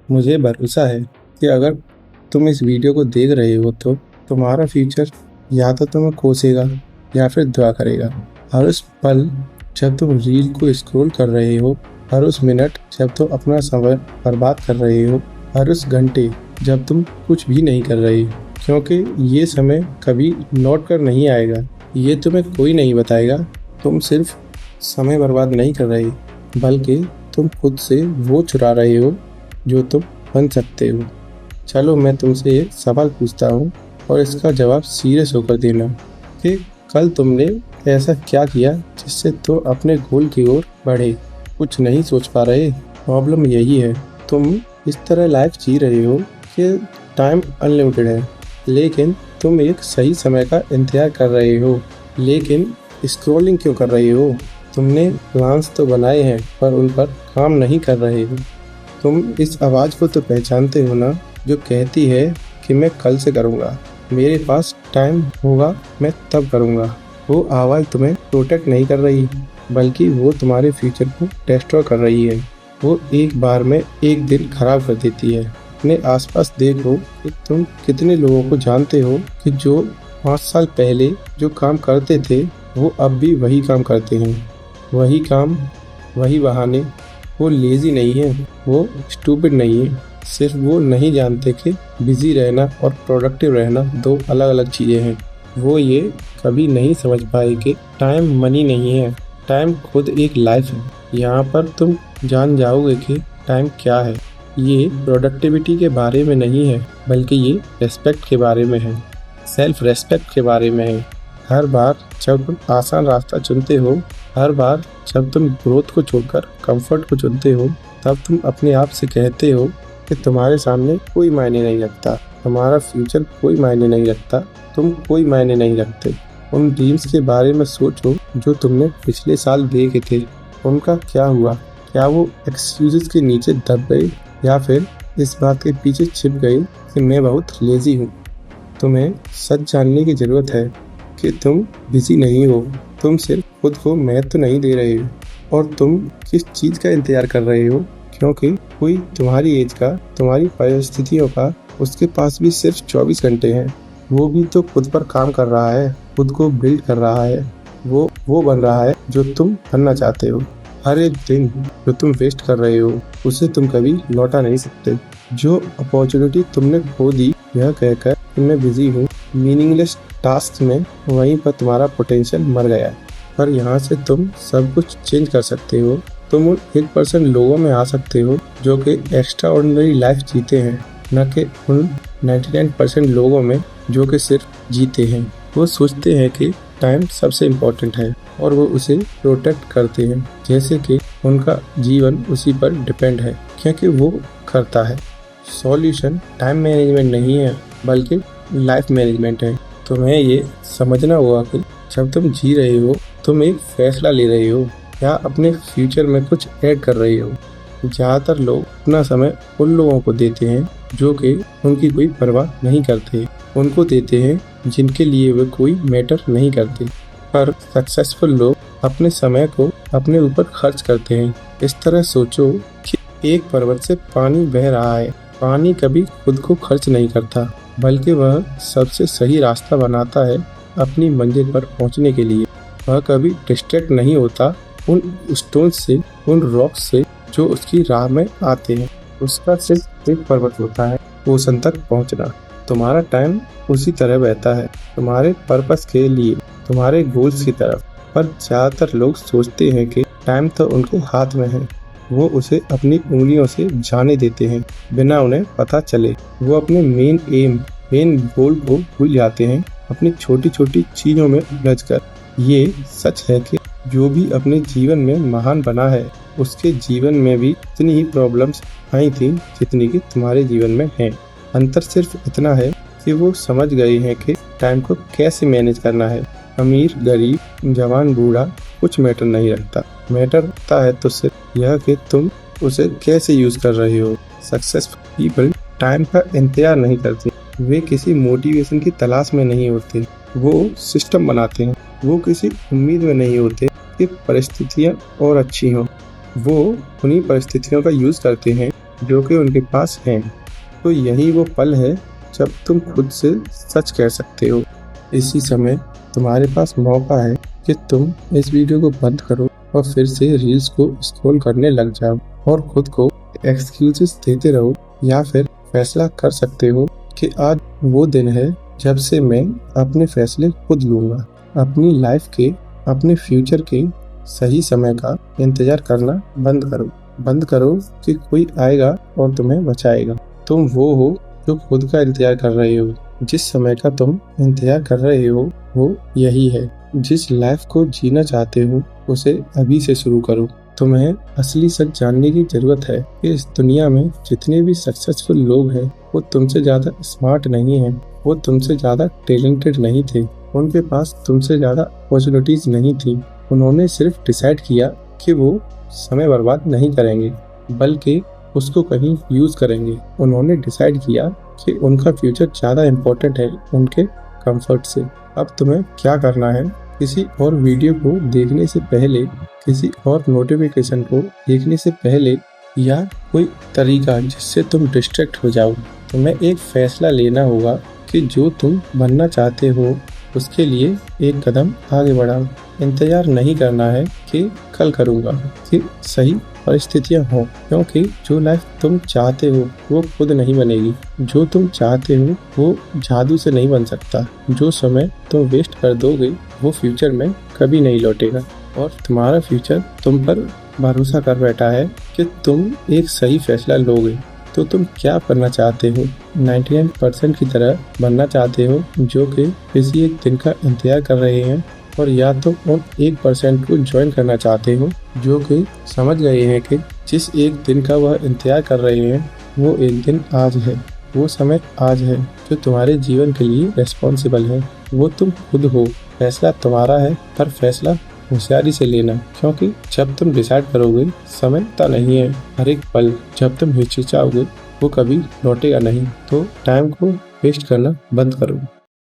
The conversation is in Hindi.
मुझे भरोसा है कि अगर तुम इस वीडियो को देख रहे हो तो तुम्हारा फ्यूचर या तो तुम्हें कोसेगा या फिर दुआ करेगा। हर उस पल जब तुम रील को स्क्रॉल कर रहे हो, हर उस मिनट जब तुम अपना समय बर्बाद कर रहे हो, हर उस घंटे जब तुम कुछ भी नहीं कर रहे, क्योंकि ये समय कभी लौट कर नहीं आएगा। ये तुम्हें कोई नहीं बताएगा। तुम सिर्फ समय बर्बाद नहीं कर रहे, बल्कि तुम खुद से वो चुरा रहे हो जो तुम बन सकते हो। चलो मैं तुमसे एक सवाल पूछता हूँ और इसका जवाब सीरियस होकर देना कि कल तुमने ऐसा क्या किया जिससे तुम अपने गोल की ओर बढ़े। कुछ नहीं सोच पा रहे? प्रॉब्लम यही है, तुम इस तरह लाइफ जी रहे हो कि टाइम अनलिमिटेड है, लेकिन तुम एक सही समय का इंतजार कर रहे हो। लेकिन स्क्रॉलिंग क्यों कर रहे हो? तुमने प्लान्स तो बनाए हैं पर उन पर काम नहीं कर रहे हो। तुम इस आवाज़ को तो पहचानते हो ना, जो कहती है कि मैं कल से करूँगा, मेरे पास टाइम होगा, मैं तब करूँगा। वो आवाज़ तुम्हें प्रोटेक्ट नहीं कर रही, बल्कि वो तुम्हारे फ्यूचर को डिस्ट्रॉय कर रही है। वो एक बार में एक दिन खराब कर देती है। अपने आसपास देखो कि तुम कितने लोगों को जानते हो कि जो 5 साल पहले जो काम करते थे वो अब भी वही काम करते हैं। वही काम, वही बहाने। वो लेज़ी नहीं है, वो स्टूपिड नहीं है, सिर्फ वो नहीं जानते कि बिजी रहना और प्रोडक्टिव रहना दो अलग अलग चीज़ें हैं। वो ये कभी नहीं समझ पाए कि टाइम मनी नहीं है, टाइम खुद एक लाइफ है। यहाँ पर तुम जान जाओगे कि टाइम क्या है। ये प्रोडक्टिविटी के बारे में नहीं है, बल्कि ये रेस्पेक्ट के बारे में है, सेल्फ रेस्पेक्ट के बारे में है। हर बार जब तुम आसान रास्ता चुनते हो, हर बार जब तुम ग्रोथ को छोड़कर कंफर्ट को चुनते हो, तब तुम अपने आप से कहते हो कि तुम्हारे सामने कोई मायने नहीं रखता, तुम्हारा फ्यूचर कोई मायने नहीं रखता, तुम कोई मायने नहीं रखते। उन ड्रीम्स के बारे में सोचो जो तुमने पिछले साल देखे थे, उनका क्या हुआ? क्या वो एक्सक्यूजेस के नीचे दब गए या फिर इस बात के पीछे छिप गए कि मैं बहुत लेजी हूँ? तुम्हें सच जानने की ज़रूरत है कि तुम बिजी नहीं हो, तुम सिर्फ खुद को महत्व नहीं दे रहे हो। और तुम किस चीज़ का इंतजार कर रहे हो? क्योंकि कोई तुम्हारी एज का, तुम्हारी परिस्थितियों का, उसके पास भी सिर्फ 24 घंटे हैं। वो भी तो खुद पर काम कर रहा है, खुद को बिल्ड कर रहा है, वो बन रहा है जो तुम बनना चाहते हो। हर एक दिन जो तुम वेस्ट कर रहे हो उसे तुम कभी लौटा नहीं सकते। जो अपॉर्चुनिटी तुमने खो दी यह कहकर कि मैं बिजी हूँ, मीनिंगलेस टास्क में, वहीं पर तुम्हारा पोटेंशियल मर गया। पर यहाँ से तुम सब कुछ चेंज कर सकते हो। तुम उन 1% लोगों में आ सकते हो जो कि एक्स्ट्रा ऑर्डिनरी लाइफ जीते हैं, न कि उन 99% लोगों में जो कि सिर्फ जीते हैं। वो सोचते हैं कि टाइम सबसे इम्पोर्टेंट है और वो उसे प्रोटेक्ट करते हैं जैसे कि उनका जीवन उसी पर डिपेंड है, क्योंकि वो करता है। सॉल्यूशन टाइम मैनेजमेंट नहीं है, बल्कि लाइफ मैनेजमेंट है। तुम्हें ये समझना होगा कि जब तुम जी रहे हो, तुम एक फैसला ले रहे हो या अपने फ्यूचर में कुछ ऐड कर रहे हो। ज़्यादातर लोग अपना समय उन लोगों को देते हैं जो कि उनकी कोई परवाह नहीं करते, उनको देते हैं जिनके लिए वे कोई मैटर नहीं करते। पर सक्सेसफुल लोग अपने समय को अपने ऊपर खर्च करते हैं। इस तरह सोचो कि एक पर्वत से पानी बह रहा है, पानी कभी खुद को खर्च नहीं करता, बल्कि वह सबसे सही रास्ता बनाता है अपनी मंजिल पर पहुंचने के लिए। वह कभी डिस्ट्रैक्ट नहीं होता उन स्टोन से, उन रॉक्स से जो उसकी राह में आते हैं। उसका सिर्फ एक पर्वत होता है, ओशन तक पहुंचना। तुम्हारा टाइम उसी तरह बहता है, तुम्हारे पर्पस के लिए, तुम्हारे गोल्स की तरफ। पर ज़्यादातर लोग सोचते हैं कि टाइम तो उनके हाथ में है, वो उसे अपनी उंगलियों से जाने देते हैं बिना उन्हें पता चले। वो अपने मेन गोल को भूल जाते हैं अपनी छोटी छोटी चीज़ों में उलझकर। ये सच है कि जो भी अपने जीवन में महान बना है, उसके जीवन में भी इतनी ही प्रॉब्लम्स आई थी जितनी कि तुम्हारे जीवन में हैं। अंतर सिर्फ इतना है कि वो समझ गए हैं कि टाइम को कैसे मैनेज करना है। अमीर गरीब, जवान बूढ़ा, कुछ मैटर नहीं रखता। मैटर रखता है तो सिर्फ यह कि तुम उसे कैसे यूज कर रहे हो। सक्सेसफुल पीपल टाइम का इंतजार नहीं करते, वे किसी मोटिवेशन की तलाश में नहीं होते, वो सिस्टम बनाते हैं। वो किसी उम्मीद में नहीं होते कि परिस्थितियाँ और अच्छी हों, वो उन्हीं परिस्थितियों का यूज करते हैं जो कि उनके पास हैं। तो यही वो पल है जब तुम खुद से सच कह सकते हो। इसी समय तुम्हारे पास मौका है कि तुम इस वीडियो को बंद करो और फिर से रील्स को स्क्रॉल करने लग जाओ और खुद को एक्सक्यूजेस देते रहो, या फिर फैसला कर सकते हो कि आज वो दिन है जब से मैं अपने फैसले खुद लूँगा। अपनी लाइफ के, अपने फ्यूचर के सही समय का इंतजार करना बंद करो कि कोई आएगा और तुम्हें बचाएगा। तुम वो हो जो खुद का इंतजार कर रहे हो। जिस समय का तुम इंतजार कर रहे हो वो यही है। जिस लाइफ को जीना चाहते हो उसे अभी से शुरू करो। तुम्हें असली सच जानने की जरूरत है कि इस दुनिया में जितने भी सक्सेसफुल लोग हैं वो तुमसे ज्यादा स्मार्ट नहीं हैं, वो तुमसे ज्यादा टैलेंटेड नहीं थे, उनके पास तुमसे ज्यादा अपॉर्चुनिटीज नहीं थी। उन्होंने सिर्फ डिसाइड किया कि वो समय बर्बाद नहीं करेंगे बल्कि उसको कहीं यूज करेंगे। उन्होंने डिसाइड किया कि उनका फ्यूचर ज्यादा इम्पोर्टेंट है उनके कंफर्ट से। अब तुम्हें क्या करना है, किसी और वीडियो को देखने से पहले, किसी और नोटिफिकेशन को देखने से पहले, या कोई तरीका जिससे तुम डिस्ट्रैक्ट हो जाओ, तुम्हें एक फैसला लेना होगा कि जो तुम बनना चाहते हो उसके लिए एक कदम आगे बढ़ाओ। इंतजार नहीं करना है कि कल करूँगा, कि सही परिस्थितियाँ हो, क्योंकि जो लाइफ तुम चाहते हो वो खुद नहीं बनेगी। जो तुम चाहते हो वो जादू से नहीं बन सकता। जो समय तुम वेस्ट कर दोगे वो फ्यूचर में कभी नहीं लौटेगा। और तुम्हारा फ्यूचर तुम पर भरोसा कर बैठा है कि तुम एक सही फैसला लोगे। तो तुम क्या करना चाहते हो? 99% की तरह बनना चाहते हो जो कि किसी एक दिन का इंतजार कर रहे हैं, और या तो उन 1% को ज्वाइन करना चाहते हो जो कि समझ गए हैं कि जिस एक दिन का वह इंतजार कर रहे हैं वो एक दिन आज है, वो समय आज है जो तुम्हारे जीवन के लिए रिस्पॉन्सिबल है। वो तुम खुद हो। फैसला तुम्हारा है, पर फैसला होशियारी से लेना, क्योंकि जब तुम डिसाइड करोगे समय तो नहीं है। हर एक पल जब तुम हिचकिचाओगे वो कभी लौटेगा नहीं। तो टाइम को वेस्ट करना बंद करो।